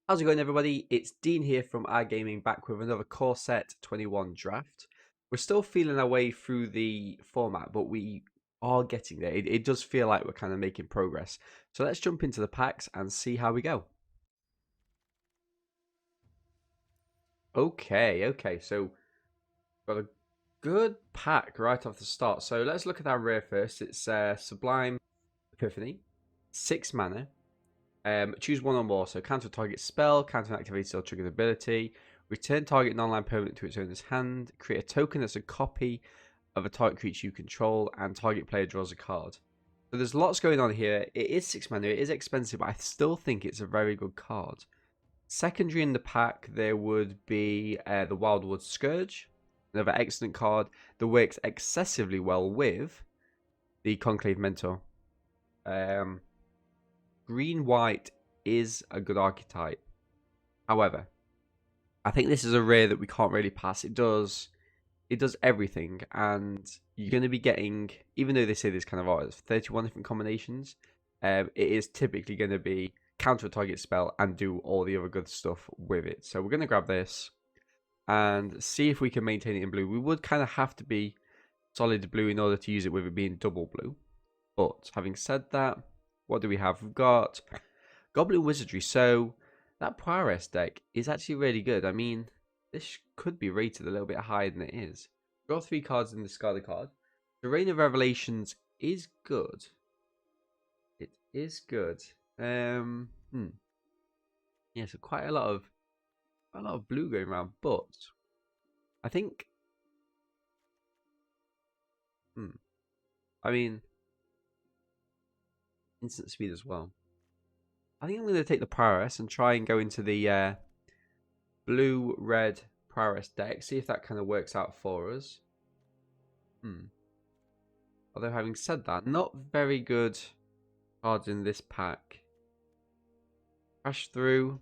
How's it going, everybody? It's Dean here from iGaming, back with another Core Set 21 draft. We're still feeling our way through the format, but we are getting there. It does feel like we're kind of making progress. So let's jump into the packs and see how we go. Okay. So got a good pack right off the start. So let's look at our rare first. It's Sublime Epiphany, 6 mana. Choose one or more. So counter target spell, counter an activated or triggered ability, return target non-land permanent to its owner's hand, create a token that's a copy of a target creature you control, and target player draws a card. So there's lots going on here. It is 6 mana, it is expensive, but I still think it's a very good card. Secondary in the pack, there would be the Wildwood Scourge, another excellent card that works excessively well with the Conclave Mentor. Green-white is a good archetype. However, I think this is a rare that we can't really pass. It does everything, and you're going to be getting, even though they say there's kind of 31 different combinations, it is typically going to be counter a target spell and do all the other good stuff with it. So we're going to grab this and see if we can maintain it in blue. We would kind of have to be solid blue in order to use it with it being double blue. But having said that, what do we have? We've got Goblin Wizardry. So that Prioress deck is actually really good. I mean, this could be rated a little bit higher than it is. Draw 3 cards and discard a card. The Reign of Revelations is good. It is good. Yeah, so quite a lot of blue going around, but I think I mean instant speed as well. I think I'm going to take the Prioress and try and go into the blue-red Prioress deck. See if that kind of works out for us. Although having said that, not very good cards in this pack. Crash through.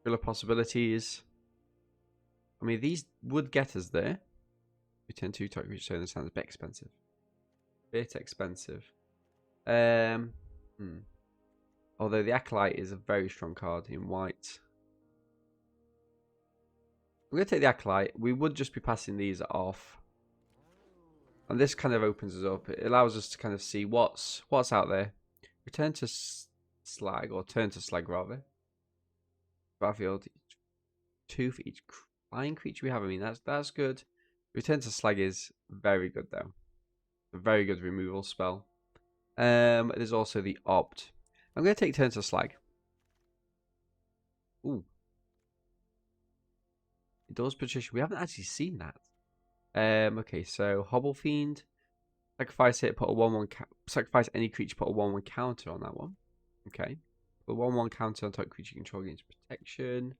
Full of possibilities. I mean, these would get us there. Return 2 target creature, so this sounds a bit expensive. Bit expensive. Although the Acolyte is a very strong card in white. I'm going to take the Acolyte. We would just be passing these off. And this kind of opens us up. It allows us to kind of see what's out there. Return to Slag, or turn to Slag rather. Battlefield. 2 for each flying creature we have. I mean, that's good. Return to Slag is very good though. A very good removal spell. There's also the Opt. I'm going to take turn to Slag. Ooh. Doors Patricia. We haven't actually seen that. Okay, so Hobble Fiend. Sacrifice it, put a 1/1 sacrifice any creature, put a 1/1 counter on that one. Okay. Put a 1/1 counter on top creature control against protection.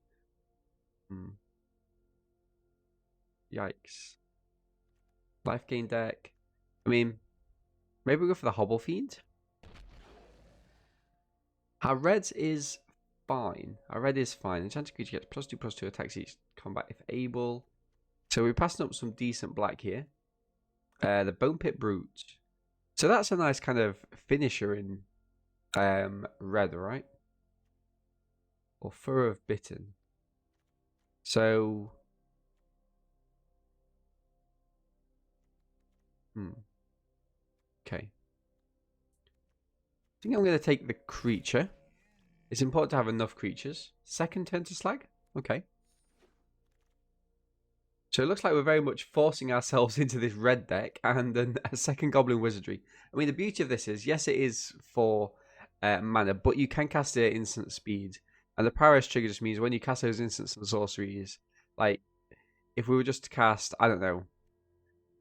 Yikes. Life gain deck. I mean, maybe we go for the Hobble Fiend. Our red is fine. Our red is fine. Enchanted creature gets +2/+2 attacks each combat if able. So we're passing up some decent black here. The Bone Pit Brute. So that's a nice kind of finisher in red, right? Or Fur of Bitten. So okay. I think I'm going to take the creature. It's important to have enough creatures. Second turn to Slag? Okay. So it looks like we're very much forcing ourselves into this red deck and then a second Goblin Wizardry. I mean, the beauty of this is, yes, it is for mana, but you can cast it at instant speed. And the Prioress trigger just means when you cast those instants and sorceries, like, if we were just to cast, I don't know,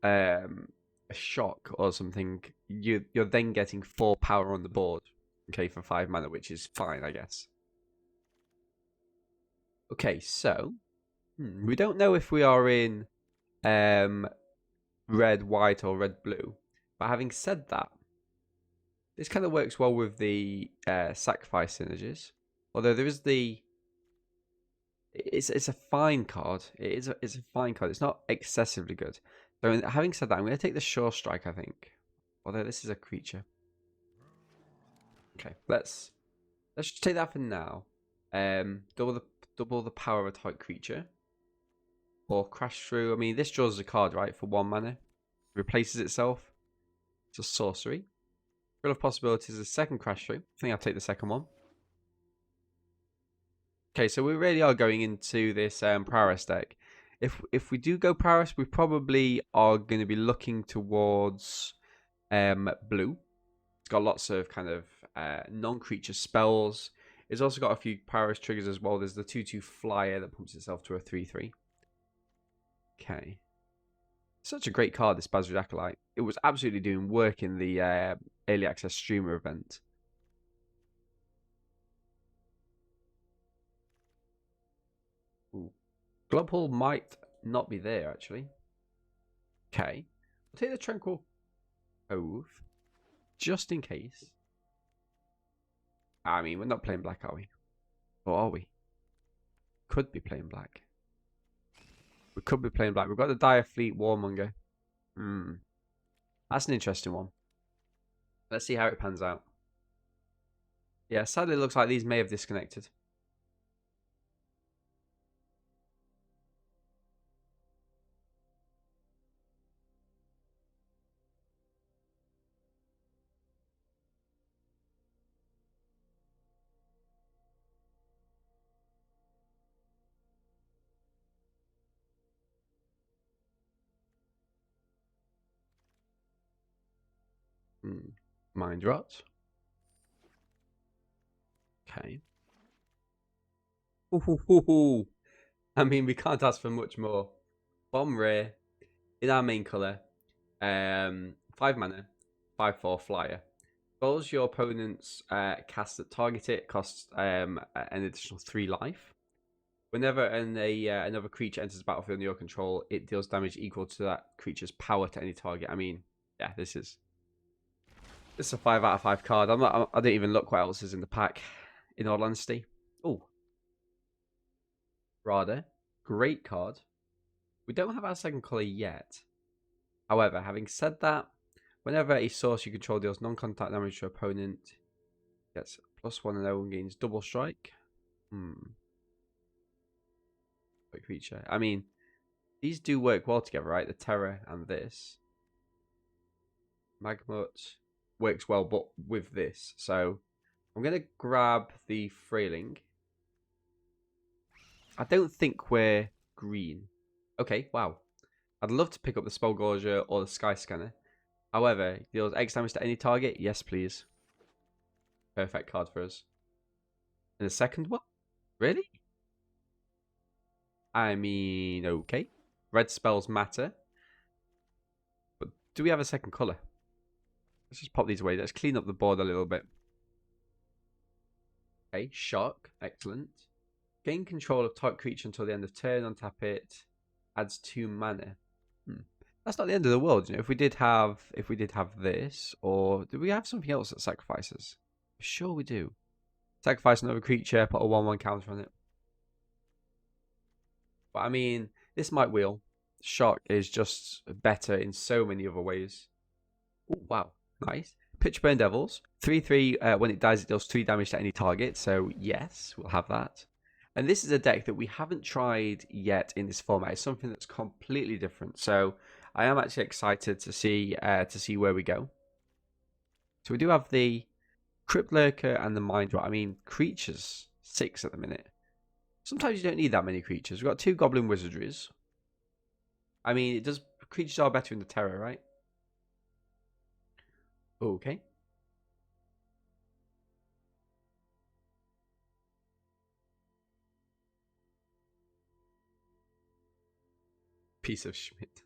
a shock or something, you're then getting 4 power on the board, okay, for 5 mana, which is fine, I guess. Okay, so we don't know if we are in red, white, or red, blue. But having said that, this kind of works well with the sacrifice synergies. Although there is the... It's a fine card. It's a fine card. It's not excessively good. So having said that, I'm going to take the Sure Strike, I think. Although this is a creature. Okay, let's just take that for now. Double the power of a type creature. Or crash through. I mean, this draws a card, right, for 1 mana. Replaces itself. It's a sorcery. Full of possibilities, a second crash through. I think I'll take the second one. Okay, so we really are going into this Prowess deck. If we do go Prowess, we probably are going to be looking towards blue. It's got lots of kind of non-creature spells. It's also got a few Prowess triggers as well. There's the 2/2 flyer that pumps itself to a 3/3. Okay. Such a great card, this Basri's Acolyte. It was absolutely doing work in the early access streamer event. Ooh. Global might not be there, actually. Okay. I'll take the Tranquil Oath, just in case. I mean, we're not playing black, are we? Or are we? Could be playing black. We could be playing black. We've got the Dire Fleet Warmonger. That's an interesting one. Let's see how it pans out. Yeah, sadly it looks like these may have disconnected. Mind rot. Okay. Ooh. I mean, we can't ask for much more. Bomb rare in our main color. 5 mana, 5/4 flyer. Spells your opponent's cast that target it costs an additional 3 life. Whenever another creature enters the battlefield under your control, it deals damage equal to that creature's power to any target. I mean, yeah, this is a 5 out of 5 card. I don't even look what else is in the pack, in all honesty. Oh, Rada, great card. We don't have our second color yet. However, having said that, whenever a source you control deals non-contact damage to your opponent, gets +1 and 0 and gains double strike. Quick creature. I mean, these do work well together, right? The Terror and this. Magmut works well, but with this. So I'm going to grab the Frailing. I don't think we're green. Okay, wow. I'd love to pick up the Spellgorger or the Sky Scanner. However, deals X damage to any target. Yes, please. Perfect card for us. And the second one? Really? I mean, okay. Red spells matter. But do we have a second colour? Let's just pop these away. Let's clean up the board a little bit. Okay, Shock. Excellent. Gain control of type creature until the end of turn. Untap it. Adds 2 mana. That's not the end of the world, you know. If we did have this, or do we have something else that sacrifices? Sure we do. Sacrifice another creature, put a 1/1 counter on it. But I mean, this might wheel. Shock is just better in so many other ways. Ooh, wow, nice. Pitchburn Devils. 3/3, when it dies, it deals 3 damage to any target. So yes, we'll have that. And this is a deck that we haven't tried yet in this format. It's something that's completely different. So I am actually excited to see where we go. So we do have the Crypt Lurker and the Mind Rot. I mean, creatures 6 at the minute. Sometimes you don't need that many creatures. We've got 2 Goblin Wizardries. I mean, it does. Creatures are better in the Terror, right? Okay. Piece of Schmidt.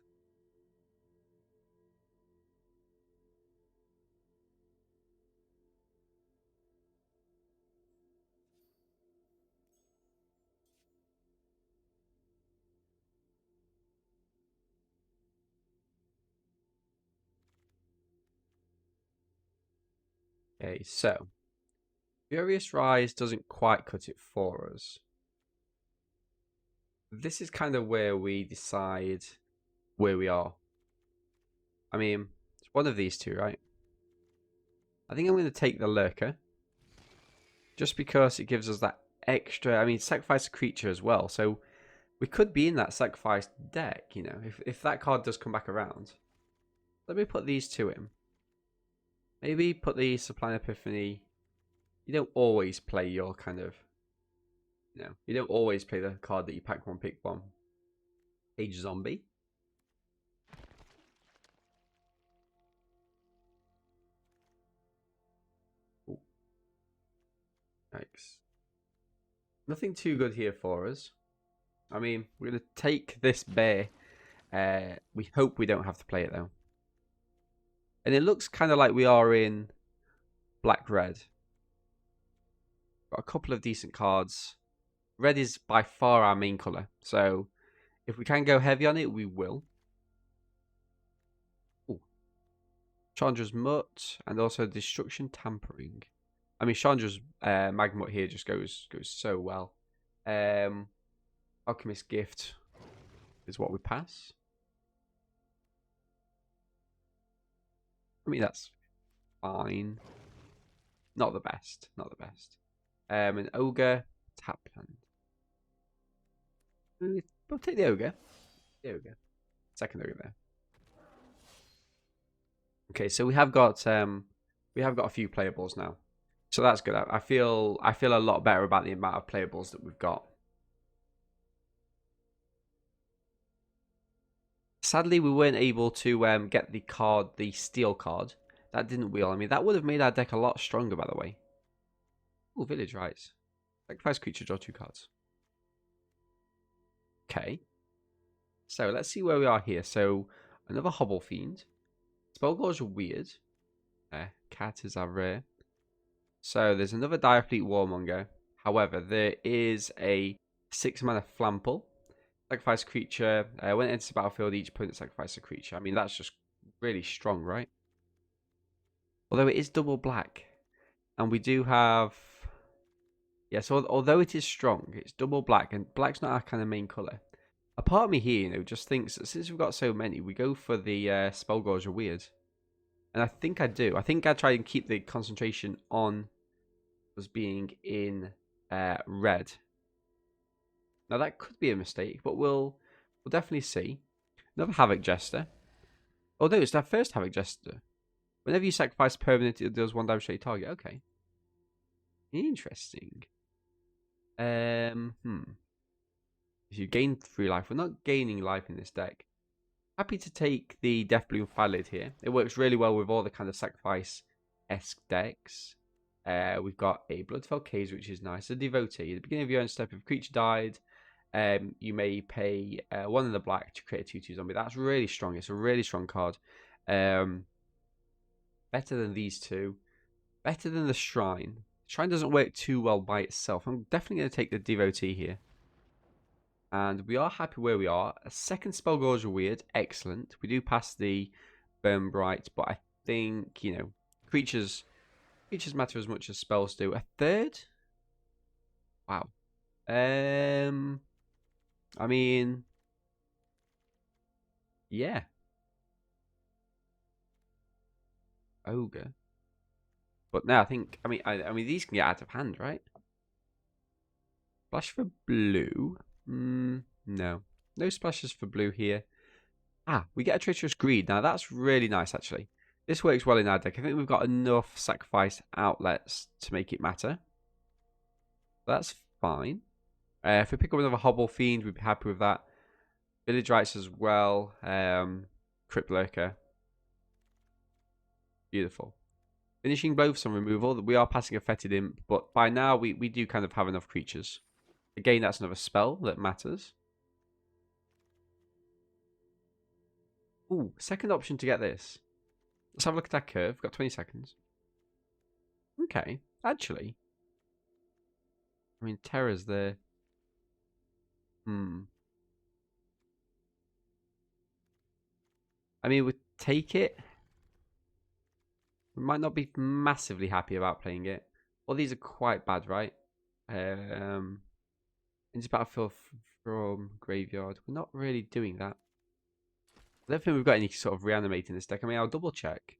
Okay, so Furious Rise doesn't quite cut it for us. This is kind of where we decide where we are. I mean, it's one of these two, right? I think I'm going to take the Lurker. Just because it gives us that extra. I mean, sacrifice a creature as well. So we could be in that sacrifice deck, you know, if that card does come back around. Let me put these two in. Maybe put the Supply Epiphany. You don't always play your kind of, you know, you don't always play the card that you pack one, pick one. Age Zombie. Ooh. Yikes. Nothing too good here for us. I mean, we're going to take this bear. We hope we don't have to play it, though. And it looks kind of like we are in black-red. Got a couple of decent cards. Red is by far our main colour. So if we can go heavy on it, we will. Ooh. Chandra's Mutt and also Destruction Tampering. I mean, Chandra's Magmut here just goes so well. Alchemist Gift is what we pass. I mean, that's fine. Not the best. Not the best. An Ogre, Tapland. We'll take the Ogre. The Ogre. Second Ogre there. Okay, so we have got a few playables now. So that's good. I feel a lot better about the amount of playables that we've got. Sadly, we weren't able to get the card, the steel card. That didn't wheel. I mean, that would have made our deck a lot stronger, by the way. Oh, Village Rites. Sacrifice creature, draw 2 cards. Okay. So, let's see where we are here. So, another Hobble Fiend. Spellgores are weird. Cat is our rare. So, there's another Direfleet Warmonger. However, there is a 6-mana Flample. Sacrifice creature. When it enters the battlefield, each opponent sacrifices a creature. I mean, that's just really strong, right? Although it is double black. And we do have... Yeah, so although it is strong, it's double black. And black's not our kind of main colour. A part of me here, you know, just thinks that since we've got so many, we go for the Spellgores are weird. And I think I do. I think I try and keep the concentration on us being in red. Now that could be a mistake, but we'll definitely see. Another Havoc Jester. Oh no, it's our first Havoc Jester. Whenever you sacrifice permanent, it does 1 damage to a target. Okay. Interesting. If you gain 3 life, we're not gaining life in this deck. Happy to take the Deathbloom Phalid here. It works really well with all the kind of sacrifice-esque decks. We've got a Bloodfell Cage, which is nice. A Devotee. At the beginning of your own step, if a creature died, you may pay 1 in the black to create a 2/2 zombie. That's really strong. It's a really strong card. Better than these two. Better than the Shrine. Shrine doesn't work too well by itself. I'm definitely going to take the Devotee here. And we are happy where we are. A second Spellgores are weird. Excellent. We do pass the Burn Bright, but I think, you know, creatures matter as much as spells do. A third? Wow. I mean, yeah. Ogre. But now I think, I mean, these can get out of hand, right? Splash for blue. No. No splashes for blue here. Ah, we get a Treacherous Greed. Now, that's really nice, actually. This works well in our deck. I think we've got enough sacrifice outlets to make it matter. That's fine. If we pick up another Hobble Fiend, we'd be happy with that. Village Rites as well. Crypt Lurker. Beautiful. Finishing both some removal. We are passing a Fetid Imp, but by now we do kind of have enough creatures. Again, that's another spell that matters. Ooh, second option to get this. Let's have a look at that curve. We've got 20 seconds. Okay, actually. I mean, Terra's there. I mean, we take it. We might not be massively happy about playing it. Well, these are quite bad, right? Into battlefield from graveyard. We're not really doing that. I don't think we've got any sort of reanimate in this deck. I mean, I'll double check.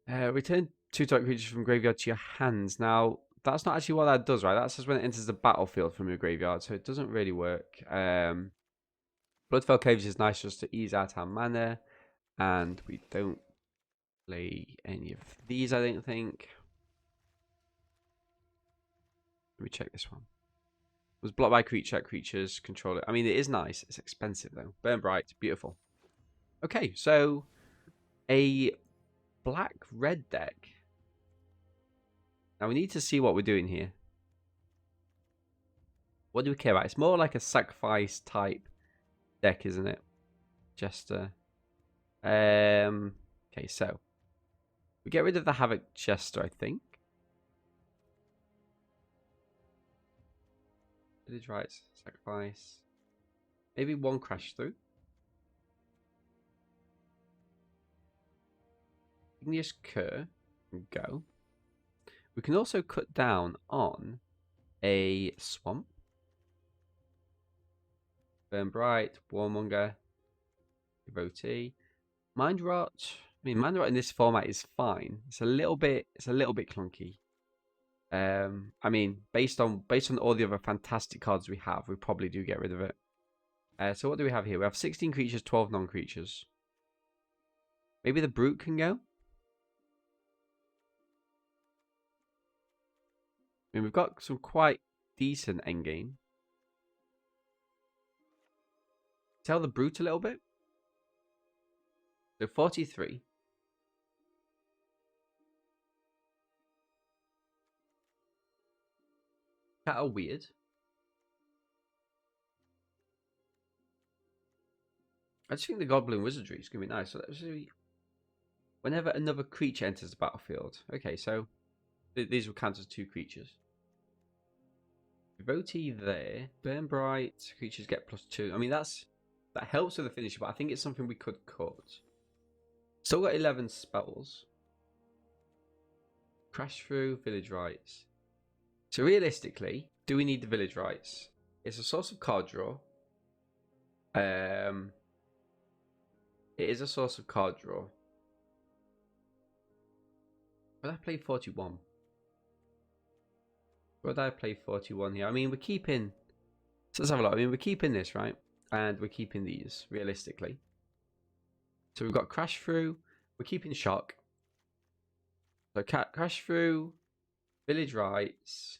Return 2 target creatures from graveyard to your hands. Now, that's not actually what that does, right? That's just when it enters the battlefield from your graveyard, so it doesn't really work. Bloodfell Caves is nice just to ease out our mana, and we don't play any of these, I don't think. Let me check this one. It was blocked by creature, creatures control it. I mean, it is nice. It's expensive, though. Burn Bright, beautiful. Okay, so a black-red deck. Now, we need to see what we're doing here. What do we care about? It's more like a sacrifice type deck, isn't it? Jester. Okay, so we get rid of the Havoc Jester, I think. Village Rites, sacrifice. Maybe one Crash Through. Igneous Cur and go. We can also cut down on a Swamp. Burn Bright, Warmonger, Devotee. Mind Rot. I mean, Mind Rot in this format is fine. It's a little bit clunky. I mean, based on all the other fantastic cards we have, we probably do get rid of it. So what do we have here? We have 16 creatures, 12 non-creatures. Maybe the Brute can go. I mean, we've got some quite decent endgame. Tell the Brute a little bit. So 43. That are weird. I just think the Goblin Wizardry is going to be nice. So let's see. Whenever another creature enters the battlefield. Okay, so these will count as 2 creatures. Devotee there. Burn Bright. Creatures get +2. I mean, that helps with the finisher, but I think it's something we could cut. Still got 11 spells. Crash Through, Village Rites. So realistically, do we need the Village Rites? It's a source of card draw. It is a source of card draw. Would I play 41? Would I play 41 here? I mean, we're keeping... So let's have a look. I mean, we're keeping this, right? And we're keeping these, realistically. So we've got Crash Through. We're keeping Shock. So Crash Through, Village Rites,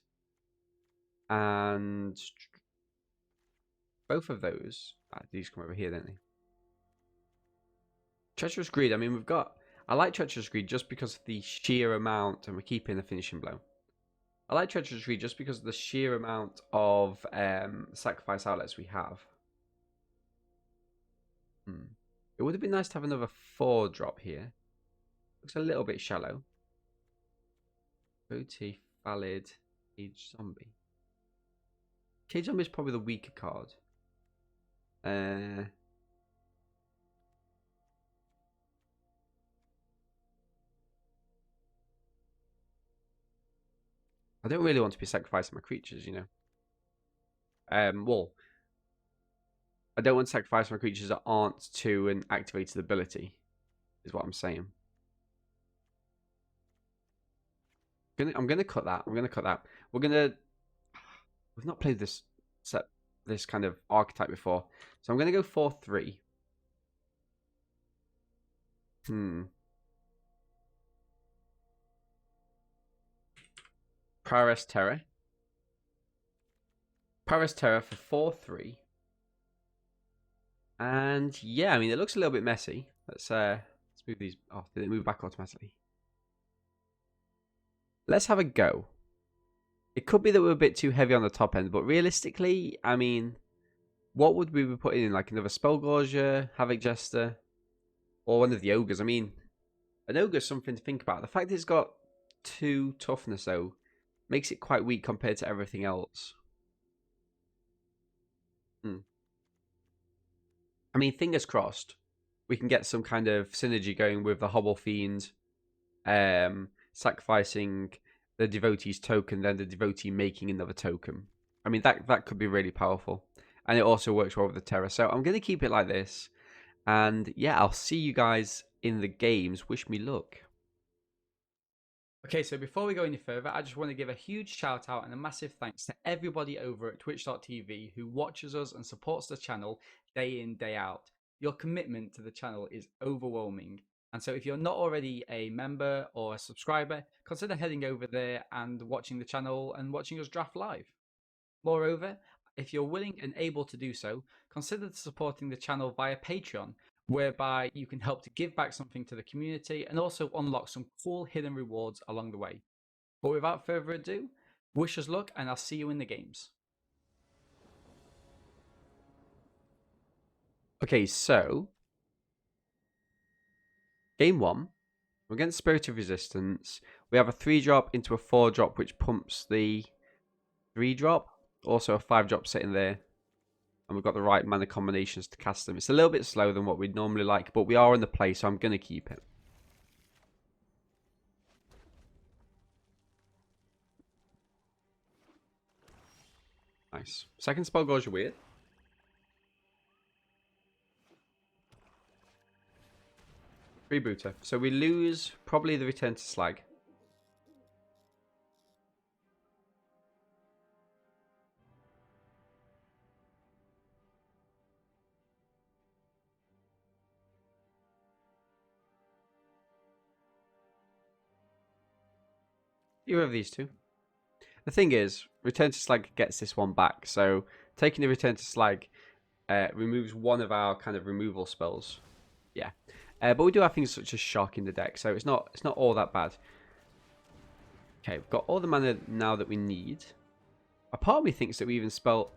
and both of those. These come over here, don't they? Treacherous Greed. I mean, we've got... I like Treacherous Greed just because of the sheer amount, and we're keeping the Finishing Blow. I like Treacherous Greed just because of the sheer amount of sacrifice outlets we have. It would have been nice to have another 4-drop here. Looks a little bit shallow. Booty, Valid, Cage Zombie. Cage Zombie is probably the weaker card. I don't really want to be sacrificing my creatures, you know. Well, I don't want to sacrifice my creatures that aren't to an activated ability, is what I'm saying. I'm gonna cut that. I'm gonna cut that. We've not played this kind of archetype before, so I'm gonna go 4/3. Prowess Terror. Prowess Terror for 4/3. And yeah, I mean, it looks a little bit messy. Let's move these off. Did it move back automatically? Let's have a go. It could be that we're a bit too heavy on the top end, but realistically, I mean, what would we be putting in? Like another Spellgorger, Havoc Jester, or one of the Ogres? I mean, an Ogre's something to think about. The fact it's got 2 toughness, though, makes it quite weak compared to everything else. I mean, fingers crossed, we can get some kind of synergy going with the Hobble Fiend, sacrificing the Devotee's token, then the Devotee making another token. I mean, that could be really powerful. And it also works well with the Terror. So I'm going to keep it like this. And yeah, I'll see you guys in the games. Wish me luck. Okay, so before we go any further, I just want to give a huge shout out and a massive thanks to everybody over at twitch.tv who watches us and supports the channel day in, day out. Your commitment to the channel is overwhelming. And so if you're not already a member or a subscriber, consider heading over there and watching the channel and watching us draft live. Moreover, if you're willing and able to do so, consider supporting the channel via Patreon, whereby you can help to give back something to the community and also unlock some cool hidden rewards along the way. But without further ado, wish us luck and I'll see you in the games. Okay, so game 1, we're against Spirit of Resistance. We have a 3-drop into a 4-drop, which pumps the 3-drop. Also a 5-drop sitting there. And we've got the right mana combinations to cast them. It's a little bit slower than what we'd normally like, but we are in the play, so I'm going to keep it. Nice. Second spell goes weird. Rebooter. So we lose probably the Return to Slag. Either of these two. The thing is, Return to Slag gets this one back. So taking the Return to Slag removes one of our kind of removal spells. Yeah. But we do have things such as Shock in the deck, so it's not all that bad. Okay, we've got all the mana now that we need. A part of me thinks that we even spell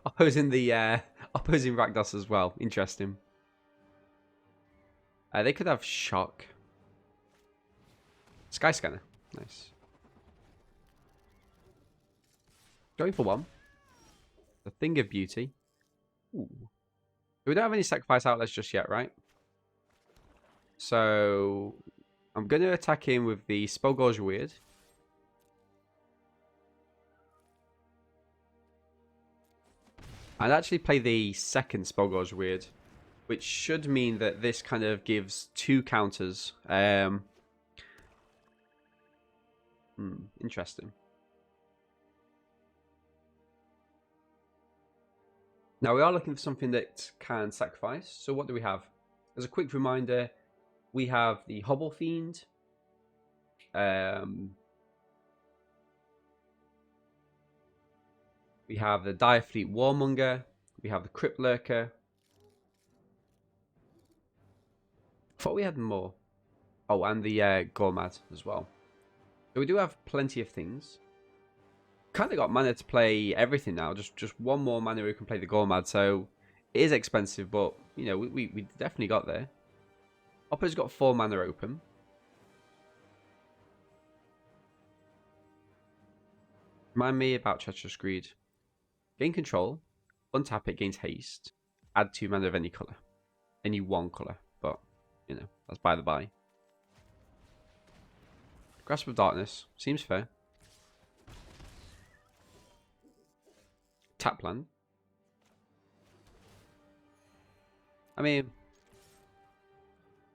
opposing the opposing Rakdos as well. Interesting. They could have Shock. Sky Scanner. Nice. Going for one. The Thing of Beauty. Ooh. We don't have any sacrifice outlets just yet, right? So I'm going to attack him with the Spellgorge Weird. I'd actually play the second Spellgorge Weird, which should mean that this kind of gives 2 counters. Interesting. Now we are looking for something that can sacrifice. So what do we have? As a quick reminder, we have the Hobble Fiend. We have the Direfleet Warmonger. We have the Crypt Lurker. I thought we had more. Oh, and the Gormad as well. So we do have plenty of things. Kind of got mana to play everything now. Just one more mana we can play the Gormad. So it is expensive, but you know we definitely got there. Oppo's got 4 mana open. Remind me about Treacherous Greed. Gain control. Untap it, gains haste. Add 2 mana of any colour. Any one colour. But, you know, that's by the by. Grasp of Darkness. Seems fair. Tap land. I mean,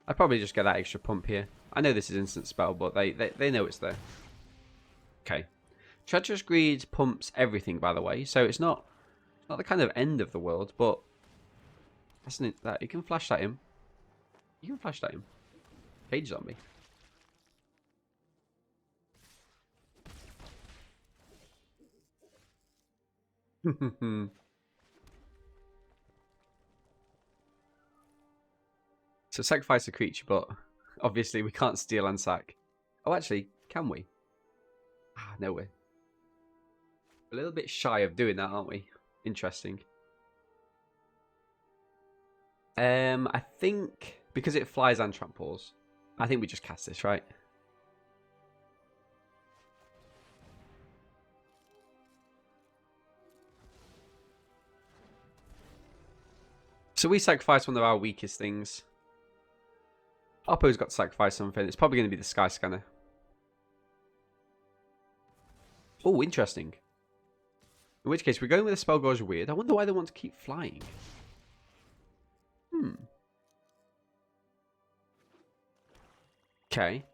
I'd probably just get that extra pump here. I know this is instant spell, but they know it's there. Okay. Treacherous Greed pumps everything, by the way, so it's not the kind of end of the world, but that's that you can flash that in. You can flash that in. Cage Zombie. So sacrifice a creature, but obviously we can't steal and sack. Oh, actually, can we? No way. A little bit shy of doing that, aren't we? Interesting. I think because it flies and tramples, I think we just cast this, right? So we sacrifice one of our weakest things. Oppo's got to sacrifice something. It's probably going to be the Sky Scanner. Oh, interesting. In which case, we're going with a Spellgorge Weird. I wonder why they want to keep flying. Okay.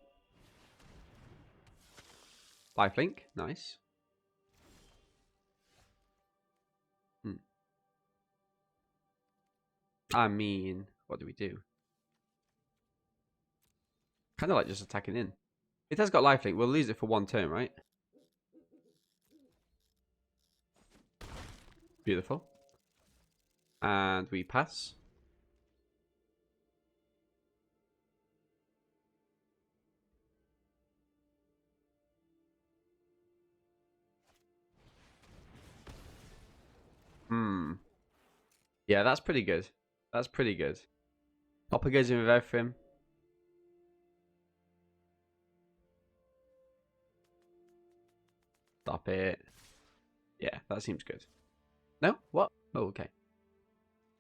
Lifelink, nice. I mean, what do we do? Kind of like just attacking in. It has got lifelink. We'll lose it for 1 turn, right? Beautiful. And we pass. Yeah, that's pretty good. That's pretty good. Hopper goes in with everything. Stop it. Yeah, that seems good. No? What? Oh, okay.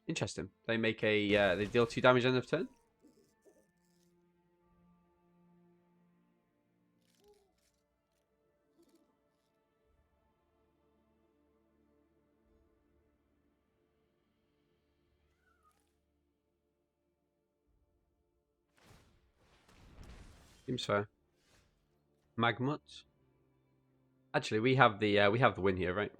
Interesting. They make a, they deal 2 damage end of turn? Seems fair. Magmut. Actually, we have the win here, right?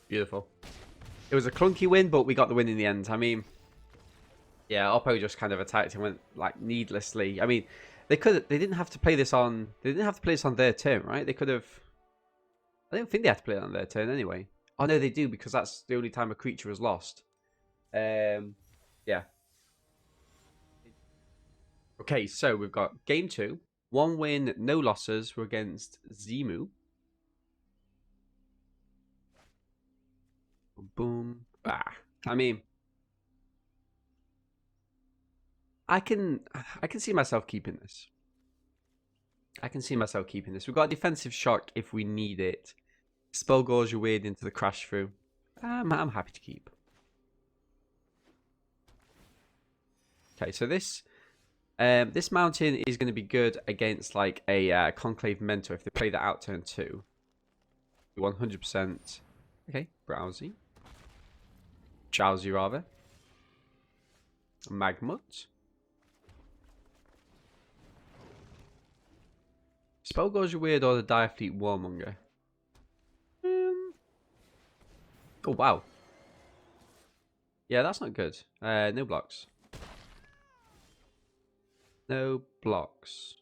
Beautiful. It was a clunky win, but we got the win in the end. I mean, yeah, Oppo just kind of attacked and went like needlessly. I mean, they didn't have to play this on their turn, right? They could have. I don't think they had to play it on their turn anyway. Oh no, they do because that's the only time a creature was lost. Yeah. Okay, so we've got game 2, 1 win, no losses. We're against Zimu. Boom. Ah. I mean, I can see myself keeping this. I can see myself keeping this. We've got a defensive shock if we need it. Spell goes your weird into the crash through. I'm happy to keep. Okay, so this mountain is going to be good against like a conclave mentor if they play that out turn 2. 100%. Okay, Browsy. Jowsy rather. Magmut. Spell goes your weird or the Direfleet Warmonger. Oh wow. Yeah, that's not good. No blocks. No blocks.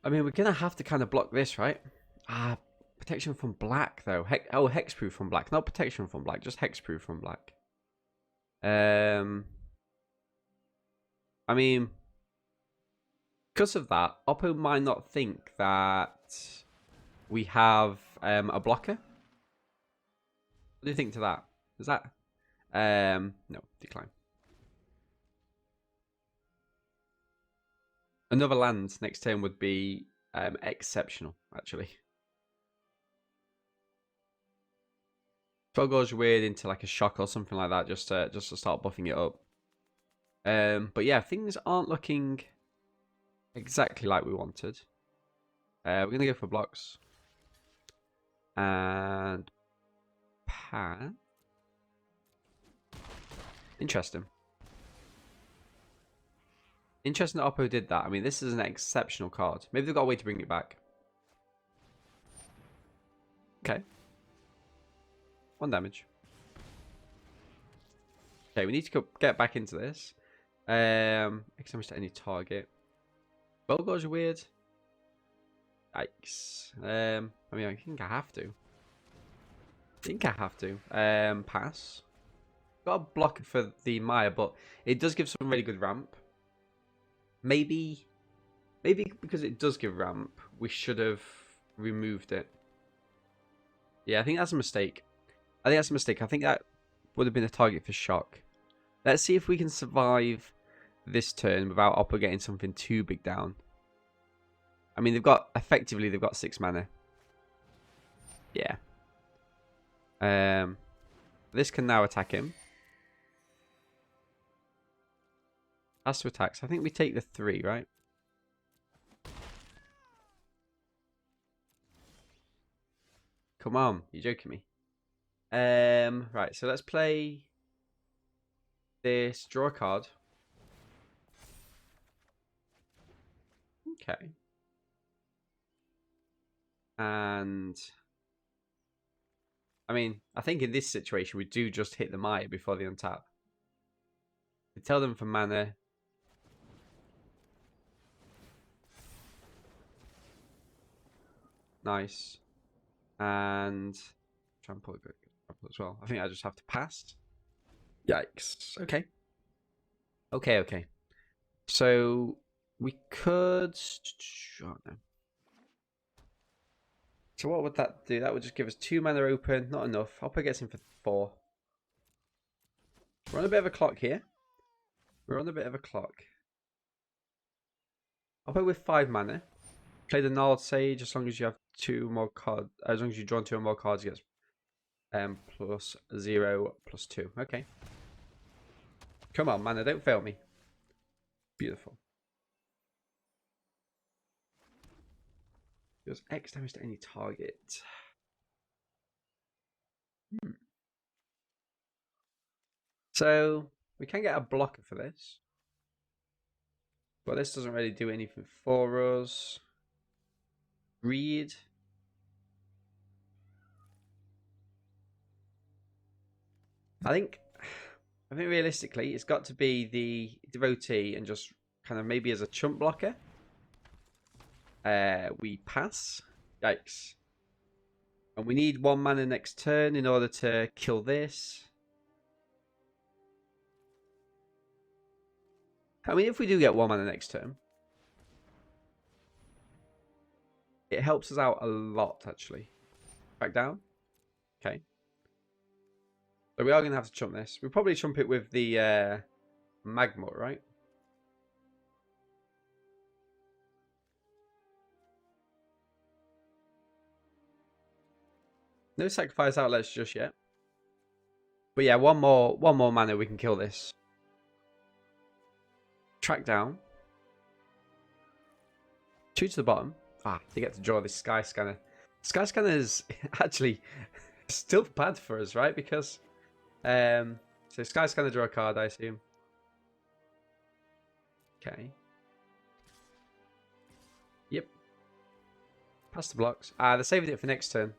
I mean, we're going to have to kind of block this, right? Protection from black, though. Hexproof from black. Not protection from black, just hexproof from black. I mean, because of that, Oppo might not think that we have a blocker. What do you think to that? Is that... no, decline. Another land next turn would be exceptional, actually. So goes weird into like a shock or something like that, just to start buffing it up. But yeah, things aren't looking exactly like we wanted. We're gonna go for blocks and pan. Interesting. Interesting that Oppo did that. I mean, this is an exceptional card. Maybe they've got a way to bring it back. Okay. 1 damage. Okay, we need to get back into this. X damage to any target. Bulgars are weird. Yikes. I mean, I think I have to. Pass. Got a blocker for the Maya, but it does give some really good ramp. Maybe because it does give ramp, we should have removed it. Yeah, I think that's a mistake. I think that would have been a target for shock. Let's see if we can survive this turn without Oppo getting something too big down. I mean, they've got 6 mana. Yeah. This can now attack him. Has to attack. So I think we take the 3, right? Come on, you're joking me. Right, so let's play this. Draw a card. Okay. And I mean, I think in this situation we do just hit the Maya before they untap. We tell them for mana. Nice. And trample as well. I think I just have to pass. Yikes. Okay. Okay. So we could. Oh, no. So what would that do? That would just give us 2 mana open. Not enough. Hopper gets in for 4. We're on a bit of a clock here. I'll play with 5 mana. Play the Gnarled Sage as long as you have 2 more cards. As long as you draw 2 more cards, you get +0, +2. Okay. Come on, mana, don't fail me. Beautiful. Deals X damage to any target. So we can get a blocker for this. But this doesn't really do anything for us. Greed. I think realistically it's got to be the Devotee and just kind of maybe as a chump blocker. We pass. Yikes. And we need 1 mana next turn in order to kill this. I mean, if we do get 1 mana next turn, it helps us out a lot, actually. Back down. Okay. So we are going to have to chump this. We'll probably chump it with the Magma, right? No sacrifice outlets just yet. But yeah, one more mana, we can kill this. Track down. 2 to the bottom. They get to draw this Sky Scanner. Sky Scanner is actually still bad for us, right? Because so Sky Scanner draw a card, I assume. Okay. Yep. Pass the blocks. They're saving it for next turn.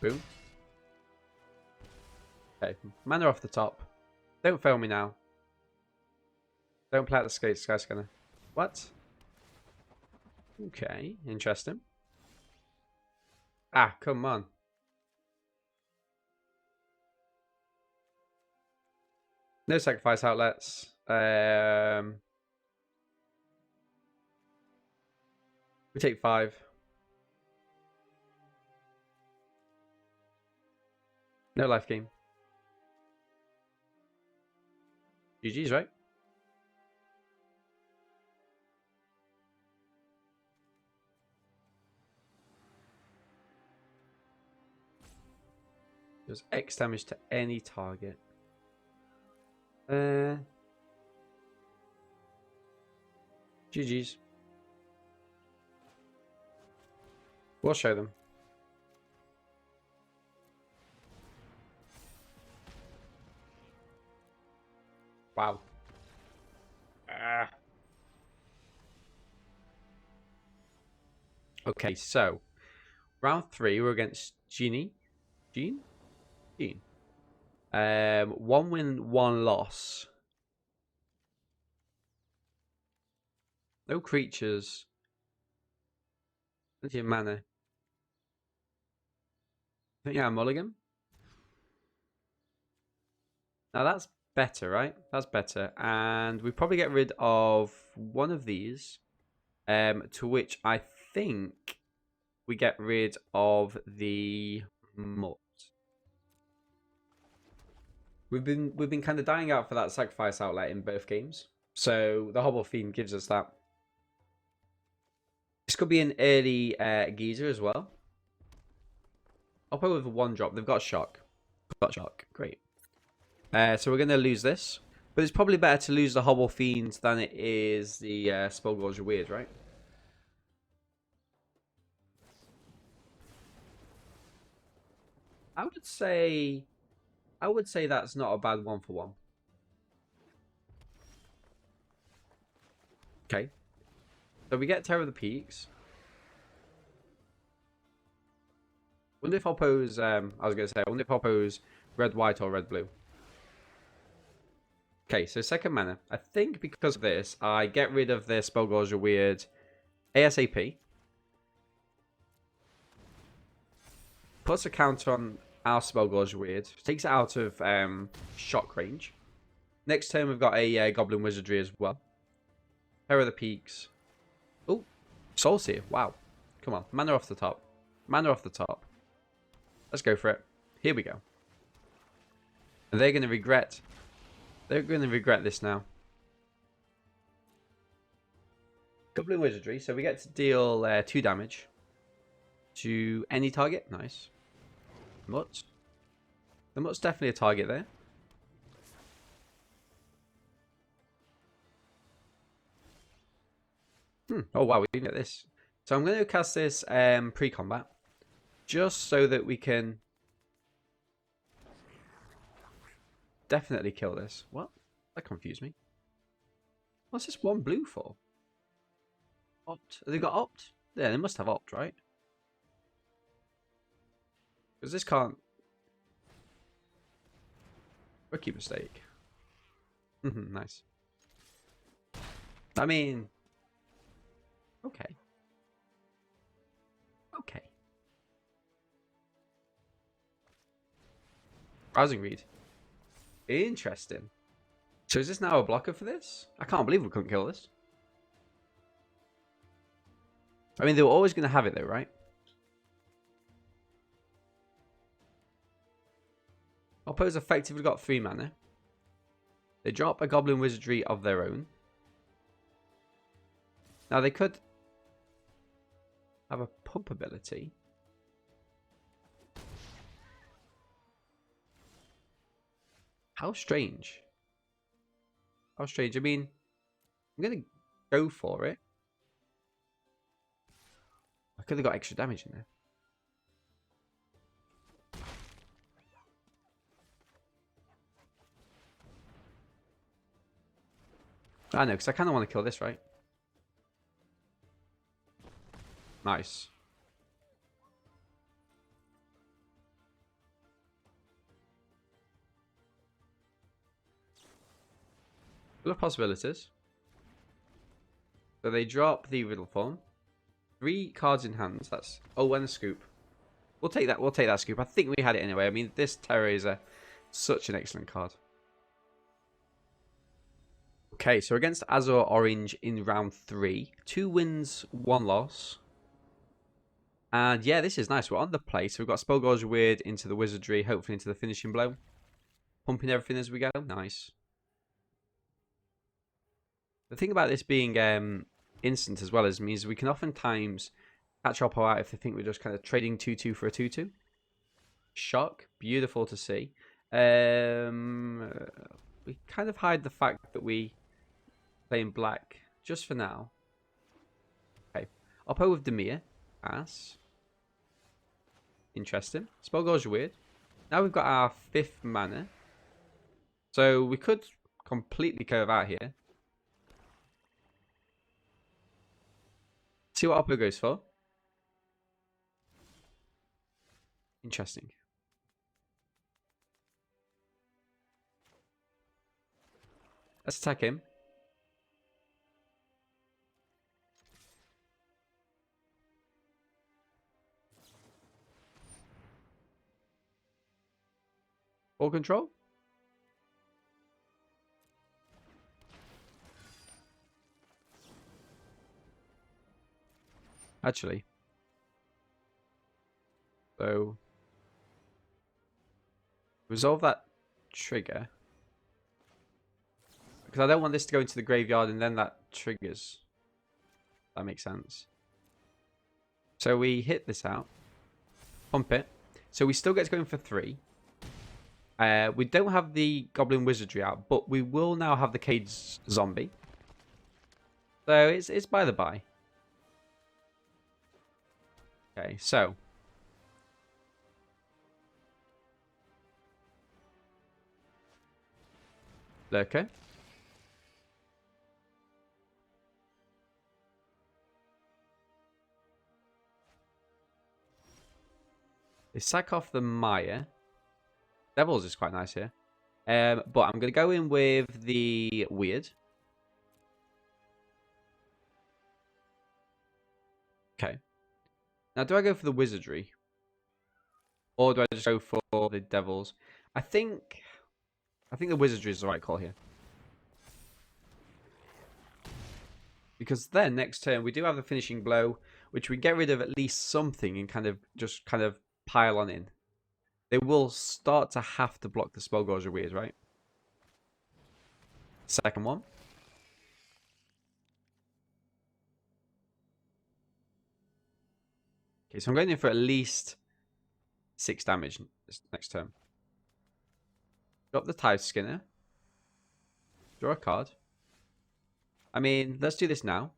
Boom. Okay. Mana off the top. Don't fail me now. Don't play out the Sky Scanner. What? Okay, interesting. Come on. No sacrifice outlets. We take 5. No life gain. GG's, right? Does X damage to any target. GG's. We'll show them. Wow. Okay, so round 3 we're against Gene. 1 win, 1 loss. No creatures. Plenty of mana. I think yeah, mulligan. Now that's better, right? That's better. And we probably get rid of one of these. To which I think we get rid of the Mutt. We've been kind of dying out for that sacrifice outlet in both games. So the Hobble Fiend gives us that. This could be an early Geezer as well. I'll play with one drop. They've got shock. Got shock. Great. So we're going to lose this. But it's probably better to lose the Hobble Fiend than it is the Spellgorger Weird, right? I would say that's not a bad 1-for-1. Okay. So we get Terror of the Peaks. Wonder if I'll pose, I was going to say, I wonder if I'll pose red, white, or red, blue. Okay, so second mana. I think because of this, I get rid of the Spellgorger Weird ASAP. Puts a counter on our Spellgorger Weird. Takes it out of shock range. Next turn, we've got a Goblin Wizardry as well. Terror of the Peaks. Oh, Soul Seer. Wow. Come on. Mana off the top. Mana off the top. Let's go for it. Here we go. And they're going to regret. They're going to regret this now. Goblin Wizardry. So we get to deal 2 damage to any target. Nice. Mutt's. The Mutt's definitely a target there. Oh wow, we didn't get this. So I'm going to cast this pre-combat. Just so that we can definitely kill this. What? That confused me. What's this 1 blue for? Opt. Have they got opt? Yeah, they must have opt, right? Because this can't... Rookie mistake. Nice. I mean... Okay. Okay. Browsing read. Interesting. So is this now a blocker for this? I can't believe we couldn't kill this. I mean, they were always going to have it though, right? Oppo's effectively got 3 mana. They drop a Goblin Wizardry of their own. Now they could have a pump ability. How strange. How strange. I mean, I'm going to go for it. I could have got extra damage in there. I know, because I kind of want to kill this, right? Nice. Full of possibilities. So they drop the Riddle Form. 3 cards in hand. That's... Oh, and a Scoop. We'll take that. We'll take that Scoop. I think we had it anyway. I mean, this Terror is such an excellent card. Okay, so against Azure Orange in round 3. 2 wins, 1 loss. And yeah, this is nice. We're on the play. So we've got Spellgorger Weird into the Wizardry, hopefully into the finishing blow. Pumping everything as we go. Nice. The thing about this being instant as well is means we can oftentimes catch Oppo out if they think we're just kind of trading 2-2 for a 2-2. Shock. Beautiful to see. We kind of hide the fact that we play in black just for now. Okay. Oppo with Demir. Pass. Interesting. Spellgorger Weird. Now we've got our 5th mana. So we could completely curve out here. See what Oppo goes for. Interesting. Let's attack him. Ball control. Actually. So. Resolve that trigger. Because I don't want this to go into the graveyard and then that triggers. That makes sense. So we hit this out. Pump it. So we still get to go in for 3. We don't have the Goblin Wizardry out, but we will now have the Cage Zombie. So it's by the by. Okay, so Lurker. They sack off the Maya. Devils is quite nice here. But I'm going to go in with the Weird. Okay. Now, do I go for the Wizardry? Or do I just go for the Devils? I think the Wizardry is the right call here. Because then, next turn, we do have the Finishing Blow, which we get rid of at least something and kind of pile on in. They will start to have to block the Spellgorger Weird, right? Second one. Okay, so I'm going in for at least 6 damage this next turn. Drop the Tide Skinner. Draw a card. I mean, let's do this now.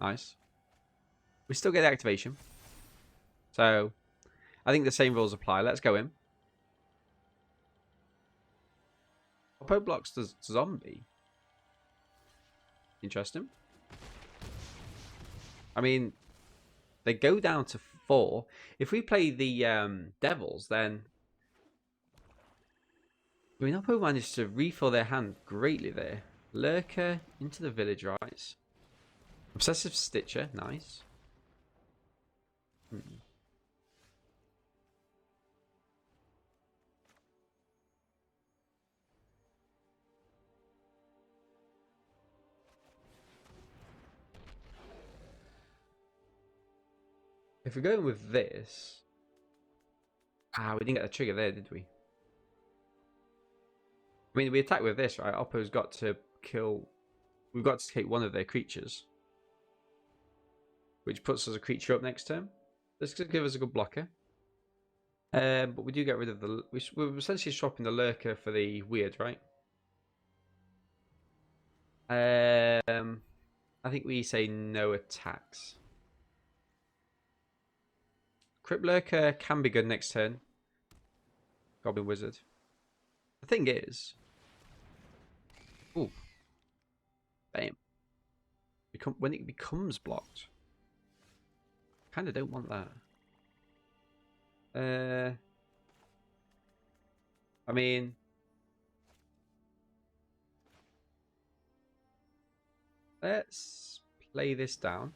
Nice. We still get the activation. So, I think the same rules apply. Let's go in. Oppo blocks the zombie. Interesting. I mean, they go down to 4. If we play the Devils, then I mean, Oppo managed to refill their hand greatly there. Lurker into the Village Rites. Obsessive Stitcher, nice. If we're going with this... we didn't get the trigger there, did we? I mean, we attack with this, right? Oppo's got to kill... We've got to take one of their creatures. Which puts us a creature up next turn. This could give us a good blocker. But we do get rid of the... We're essentially swapping the Lurker for the Weird, right? I think we say no attacks. Crypt Lurker can be good next turn. Goblin Wizard. The thing is... Ooh. Bam. When it becomes blocked. Kind of don't want that. I mean... Let's play this down.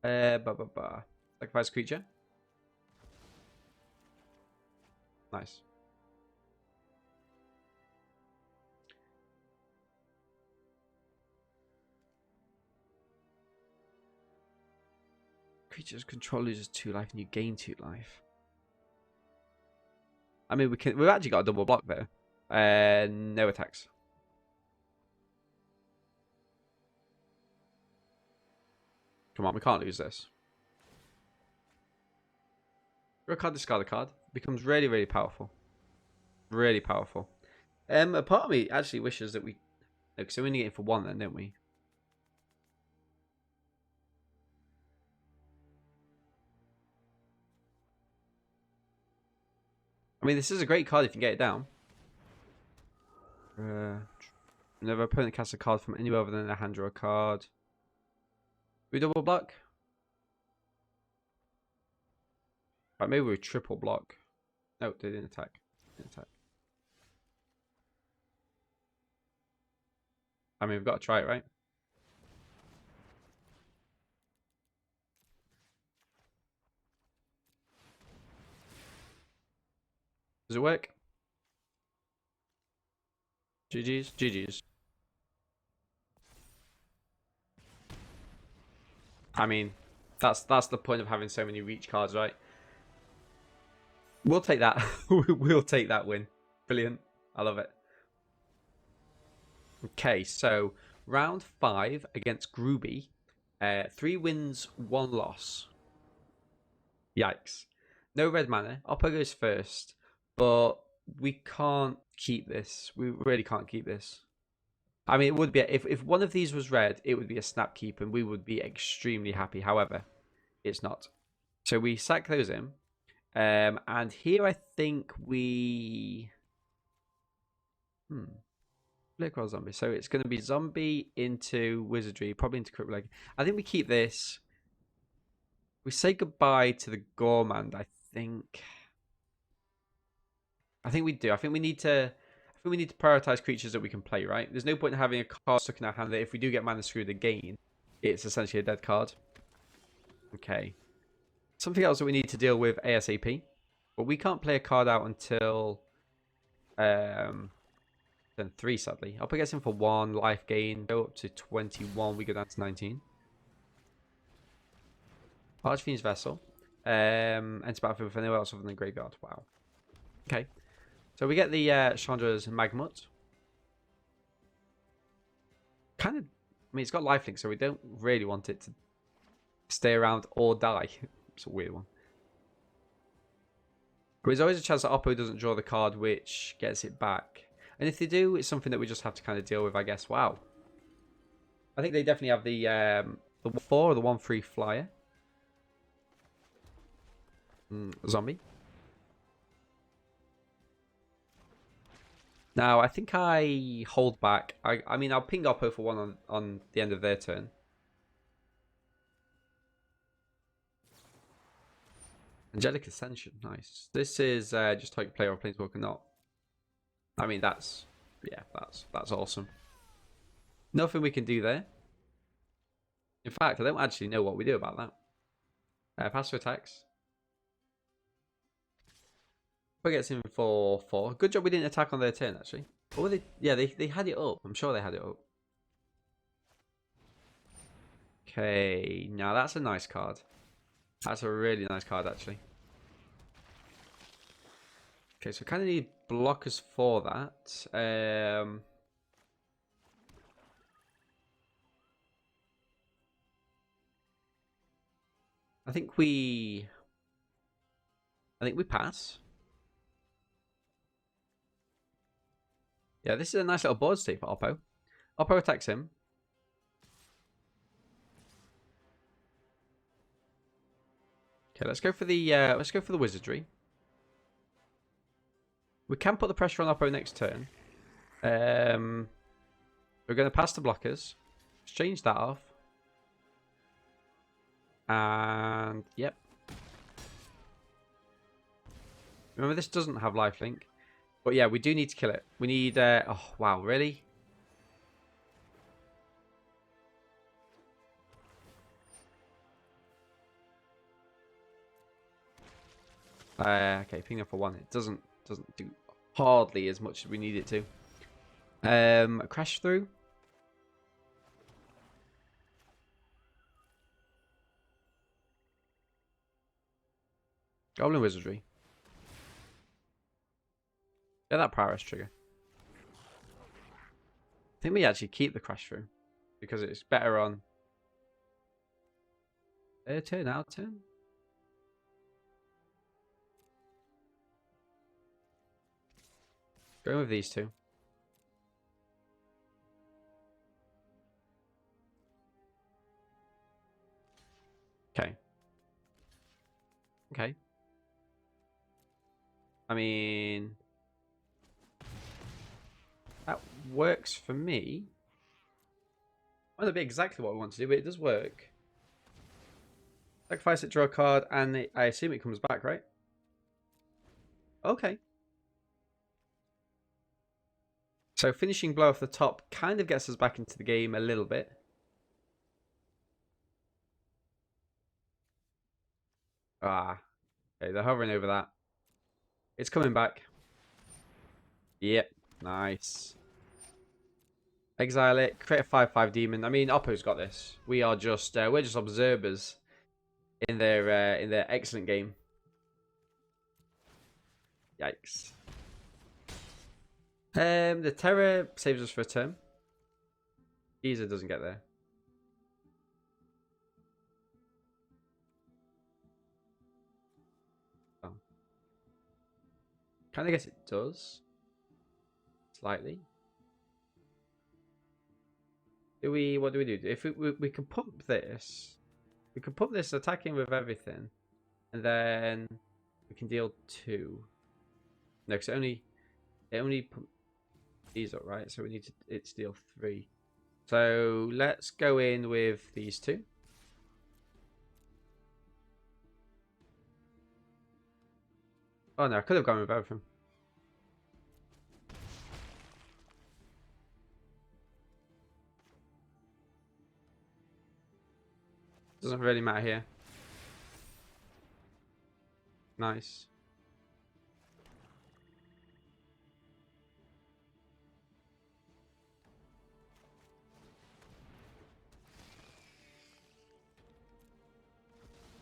Sacrifice creature. Nice. Creature's control loses 2 life and you gain 2 life. I mean, we've actually got a double block there. No attacks. Come on, we can't lose this. Draw a card, discard a card. Becomes really, really powerful. Really powerful. A part of me actually wishes that we... Because we're only getting for 1 then, don't we? I mean, this is a great card if you can get it down. Whenever opponent casts a card from anywhere other than their hand, draw a card. We double block? Right, maybe we triple block. No, they didn't attack. I mean, we've got to try it, right? Does it work? GG's. GG's. I mean, that's the point of having so many reach cards, right? We'll take that. We'll take that win. Brilliant. I love it. Okay, so round 5 against Groovy. 3 wins, 1 loss. Yikes. No red mana. Oppo goes first, but we can't keep this. We really can't keep this. I mean, it would be if one of these was red, it would be a snap keep, and we would be extremely happy. However, it's not. So we sack those in, and here I think we Liquid zombie. So it's going to be zombie into wizardry, probably into crypt leg. I think we keep this. We say goodbye to the Gormand. I think we do. I think we need to. I think we need to prioritize creatures that we can play. Right. There's no point in having a card stuck in our hand that if we do get mana screwed again, it's essentially a dead card. Okay. Something else that we need to deal with ASAP. But we can't play a card out until turn 3, sadly. I'll put in for 1 life gain. Go up to 21. We go down to 19. Archfiend's Vessel. Enter battlefield for anywhere else other than the graveyard. Wow. Okay. So we get the Chandra's Magmut. Kind of, I mean, it's got lifelink, so we don't really want it to stay around or die. It's a weird one. But there's always a chance that Oppo doesn't draw the card, which gets it back. And if they do, it's something that we just have to kind of deal with, I guess. Wow. I think they definitely have the 4 or the 1/3 flyer. Zombie. Now, I think I hold back. I mean, I'll ping Oppo for 1 on the end of their turn. Angelic Ascension, nice. This is just how you play or Planeswalker not. I mean, that's awesome. Nothing we can do there. In fact, I don't actually know what we do about that. Pass to attacks. Oppo gets in for 4. Good job we didn't attack on their turn, actually. What were they? Yeah, they had it up. I'm sure they had it up. Okay, now that's a nice card. That's a really nice card, actually. Okay, so we kind of need blockers for that. I think we pass. Yeah, this is a nice little board state for Oppo. Oppo attacks him. Okay, let's go for the wizardry. We can put the pressure on Oppo next turn. We're going to pass the blockers. Exchange that off. And yep. Remember, this doesn't have lifelink. But yeah, we do need to kill it. We need... oh, wow, really? Okay, ping up for 1. It doesn't do hardly as much as we need it to. Crash through. Goblin Wizardry. Yeah, that Prowess trigger. I think we actually keep the crash through because it's better on their turn, our turn. Going with these two. Okay. Okay. I mean, that works for me. Might not be exactly what we want to do, but it does work. Sacrifice it, draw a card, and I assume it comes back, right? Okay. So finishing blow off the top kind of gets us back into the game a little bit. Ah. Okay, they're hovering over that. It's coming back. Yep. Nice. Exile it. Create a 5/5 demon. I mean, Oppo's got this. We're just observers in their excellent game. Yikes. The Terror saves us for a turn. Giza doesn't get there. Oh. Kind of guess it does. Slightly. What do we do? If we can pump this, we can pump this attacking with everything, and then we can deal 2. No, because it only pump these up, right? So we need to deal 3. So let's go in with these 2. Oh no, I could have gone with everything. Doesn't really matter here. Nice.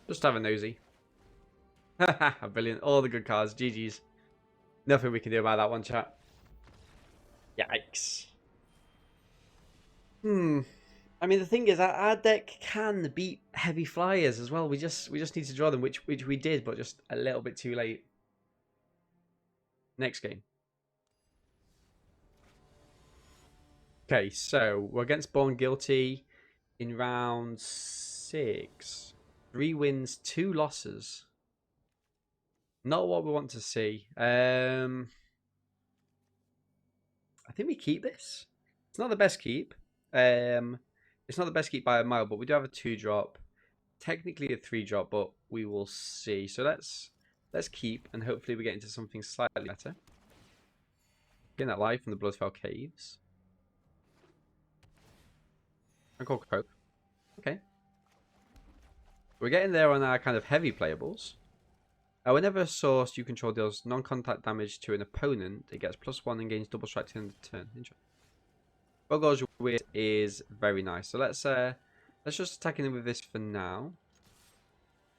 Just have a nosy. Brilliant. All the good cards. GG's. Nothing we can do about that one, chat. Yikes. I mean, the thing is, our deck can beat heavy flyers as well. We just need to draw them, which we did, but just a little bit too late. Next game. Okay, so we're against Born Guilty in round 6. 3 wins, 2 losses. Not what we want to see. I think we keep this. It's not the best keep. It's not the best keep by a mile, but we do have a 2-drop. Technically a 3-drop, but we will see. So let's keep, and hopefully we get into something slightly better. Getting that live from the Bloodfell Caves. I call Cope. Okay. We're getting there on our kind of heavy playables. Whenever a source you control deals non-contact damage to an opponent, it gets +1 and gains double strike to the end of the turn. Interesting. Bogor's Wit is very nice. So let's just attack him with this for now.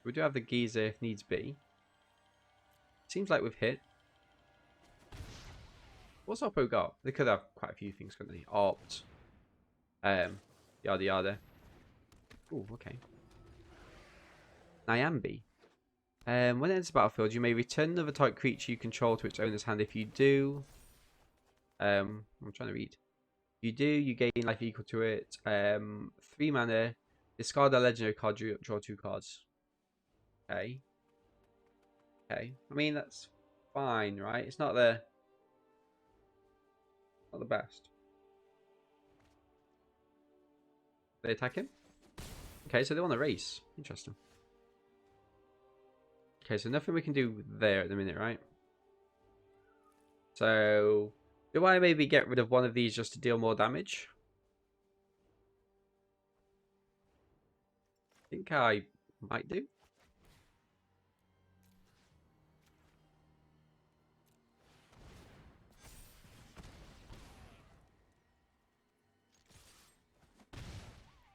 We do have the Giza if needs be. Seems like we've hit. What's Oppo got? They could have quite a few things, couldn't they? Opt. Yada yada. Ooh, okay. Nyambi. When it enters the battlefield, you may return another type creature you control to its owner's hand. If you do, I'm trying to read. If you do, you gain life equal to it. 3 mana. Discard a legendary card. Draw 2 cards. Okay. Okay. I mean that's fine, right? It's not the best. They attack him. Okay, so they want to race. Interesting. Okay, so nothing we can do there at the minute, right? So, do I maybe get rid of one of these just to deal more damage? I think I might do.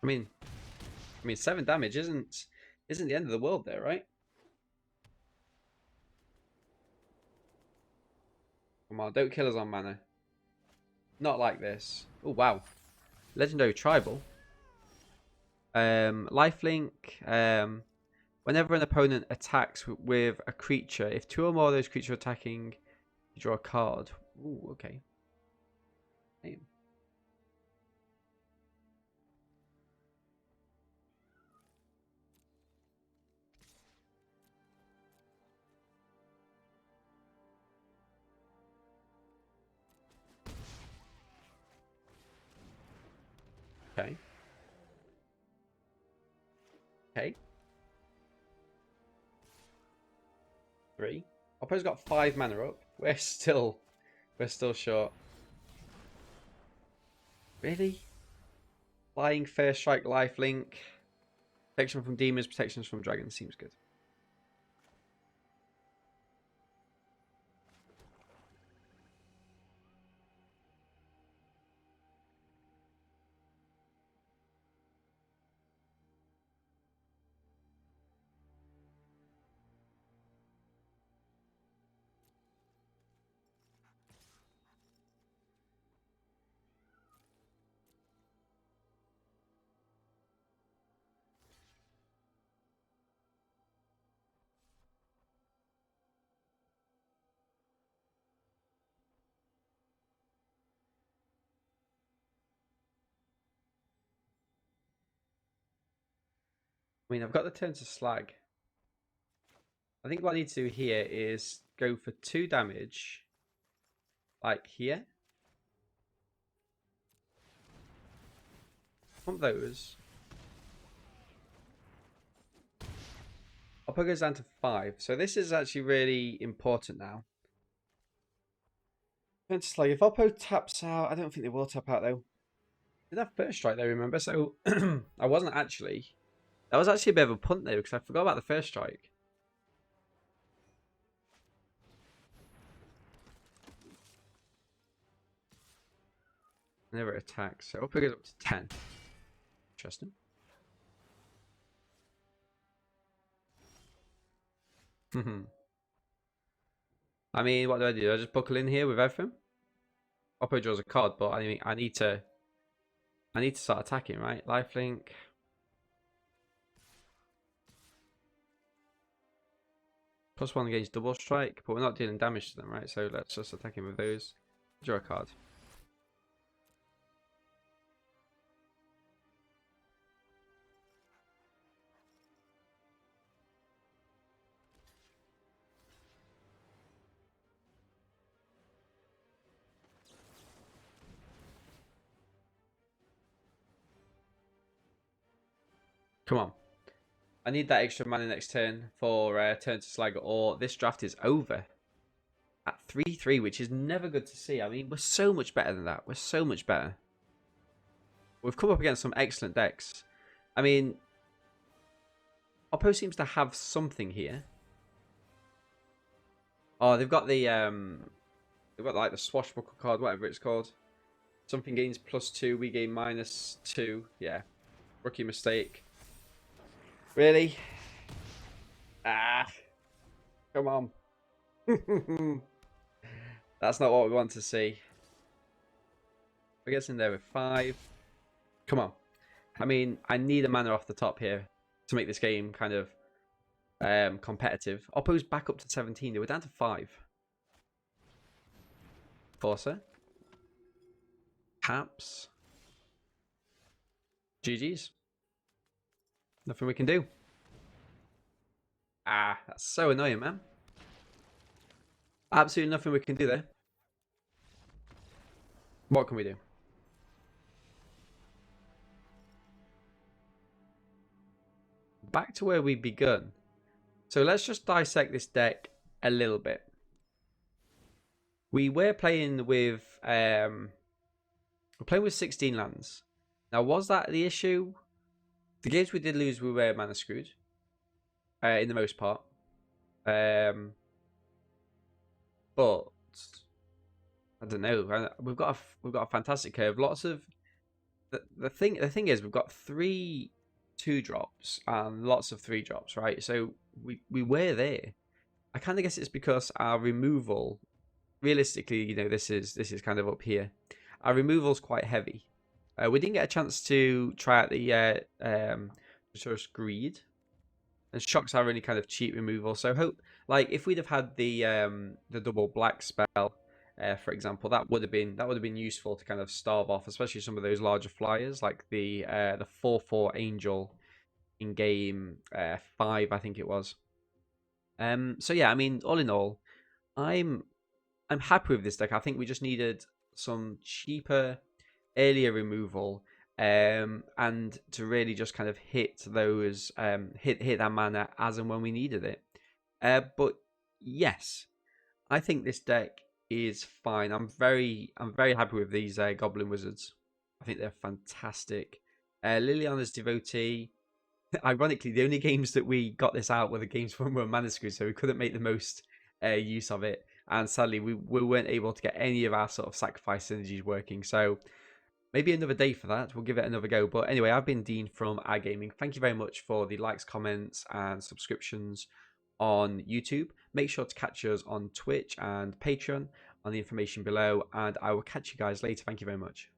I mean 7 damage isn't the end of the world there, right? Come on, don't kill us on mana. Not like this. Oh wow. Legendary Tribal. Lifelink. Whenever an opponent attacks with a creature, if 2 or more of those creatures are attacking, you draw a card. Ooh, okay. Damn. Okay. Okay. 3. Oppo's got 5 mana up. We're still short. Really? Flying, First Strike, Lifelink. Protection from demons, protections from dragons. Seems good. I mean, I've got the turn to slag. I think what I need to do here is go for 2 damage, like here. Pump those. Oppo goes down to 5. So this is actually really important now. Turn to slag. If Oppo taps out, I don't think they will tap out though. Did have first strike there, remember? So I wasn't actually. That was actually a bit of a punt there because I forgot about the first strike. Never attacks. So Oppo goes up to 10. Interesting. I mean, what do? I just buckle in here with everything? Oppo draws a card, but I mean, I need to start attacking, right? Lifelink. +1 against double strike, but we're not dealing damage to them, right? So let's just attack him with those. Draw a card. Come on. I need that extra mana next turn for turn to slag, or this draft is over. At 3-3, which is never good to see. I mean, we're so much better than that. We're so much better. We've come up against some excellent decks. I mean, Oppo seems to have something here. Oh, they've got like the swashbuckle card, whatever it's called. Something gains +2, we gain -2. Yeah, rookie mistake. Really? Ah, come on. That's not what we want to see. We get in there with 5. Come on. I mean, I need a mana off the top here to make this game kind of competitive. Oppo's back up to 17. They were down to 5. Forcer. Caps. GG's. Nothing we can do. Ah, that's so annoying, man. Absolutely nothing we can do there. What can we do? Back to where we begun. So let's just dissect this deck a little bit. We were playing with 16 lands. Now, was that the issue? The games we did lose, we were mana screwed. In the most part. But I don't know. We've got a fantastic curve. Lots of the thing is we've got 3 2-drops and lots of 3-drops, right? So we were there. I kind of guess it's because our removal, realistically, you know, this is kind of up here. Our removal's quite heavy. We didn't get a chance to try out the Resource Greed. And Shock's our really kind of cheap removal. So hope, like, if we'd have had the double black spell, for example, that would have been useful to kind of starve off, especially some of those larger flyers, like the 4/4 Angel in game 5, I think it was. So yeah, I mean, all in all, I'm happy with this deck. I think we just needed some cheaper, earlier removal, and to really just kind of hit those, hit that mana as and when we needed it. But yes, I think this deck is fine. I'm very happy with these Goblin Wizards. I think they're fantastic. Liliana's Devotee. Ironically, the only games that we got this out were the games when we were mana screwed, so we couldn't make the most use of it. And sadly, we weren't able to get any of our sort of sacrifice synergies working. So maybe another day for that. We'll give it another go. But anyway, I've been Dean from iGaming. Thank you very much for the likes, comments, and subscriptions on YouTube. Make sure to catch us on Twitch and Patreon on the information below. And I will catch you guys later. Thank you very much.